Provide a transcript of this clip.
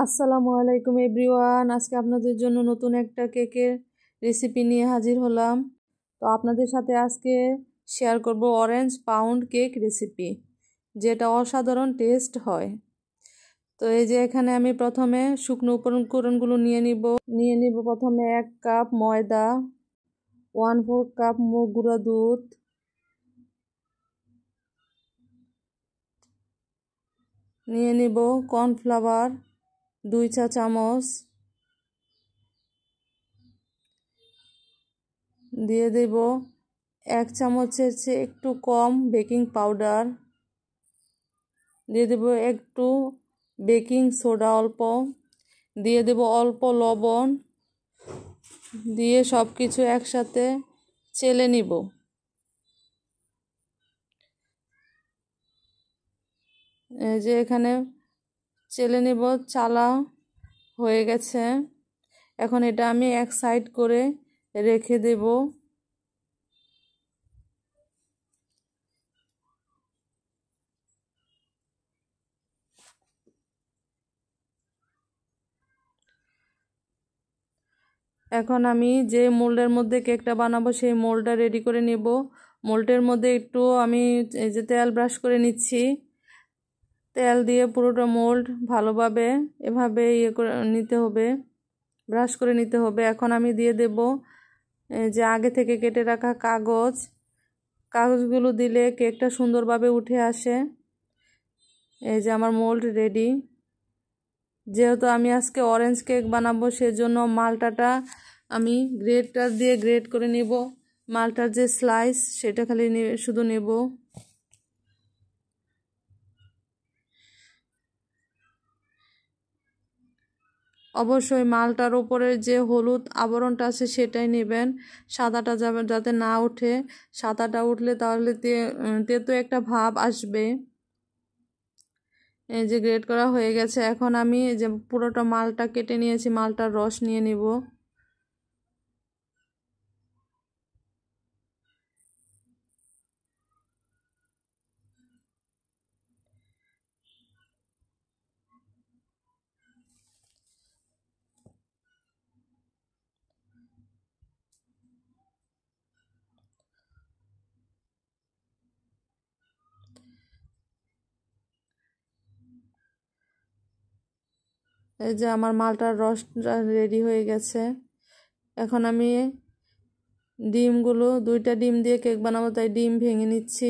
আসসালামু আলাইকুম এভরিওয়ান। আজকে আপনাদের জন্য নতুন একটা কেকের রেসিপি নিয়ে হাজির হলাম। তো আপনাদের সাথে আজকে শেয়ার করব অরেঞ্জ পাউন্ড কেক রেসিপি, যেটা অসাধারণ টেস্ট হয়। তো এই যে এখানে আমি প্রথমে শুকনো উপকরণগুলো নিয়ে নিব প্রথমে 1 কাপ ময়দা, 1/4 কাপ গুঁড়া দুধ, নিয়ে নিব কর্নফ্লাওয়ার 2 চা চামচ, দিয়ে দেব 1 চামচের চেয়ে একটু কম বেকিং পাউডার, দিয়ে দেব একটু বেকিং সোডা অল্প, দিয়ে দেব অল্প লবণ, দিয়ে সব কিছু একসাথে চেলে নিব। এই যে এখানে চেলে নিব, চালা হয়ে গেছে। এখন এটা আমি এক সাইড করে রেখে দেব। এখন আমি যে মোল্ডের মধ্যে কেকটা বানাবো সেই মোল্ডটা রেডি করে নিব। মোল্ডের মধ্যে একটু আমি এই যে তেল ব্রাশ করে নিচ্ছি। তেল দিয়ে পুরোটা মোল্ড ভালোভাবে এভাবে করে নিতে হবে, ব্রাশ করে নিতে হবে। এখন আমি দিয়ে দেব যে আগে থেকে কেটে রাখা কাগজগুলো দিলে কেকটা সুন্দরভাবে উঠে আসে। এই যে আমার মোল্ড রেডি। যেহেতু আমি আজকে অরেঞ্জ কেক বানাবো, সেজন্য মালটাটা আমি গ্রেটার দিয়ে গ্রেট করে নিব। মালটার যে স্লাইস সেটা খালি শুধু নেব। অবশ্যই মালটার উপরে যে হলুদ আবরণটা আছে সেটাই নেবেন, সাদাটা যাতে না ওঠে। সাদাটা উঠলে তাহলে তেতো একটা ভাব আসবে। এই যে গ্রেট করা হয়ে গেছে। এখন আমি যে পুরোটা মালটা কেটে নিয়েছি, মালটার রস নিয়ে নিব। এই যে আমার মালটার রসটা রেডি হয়ে গেছে। এখন আমি ডিমগুলো 2টা ডিম দিয়ে কেক বানাবো, তাই ডিম ভেঙে নিচ্ছি।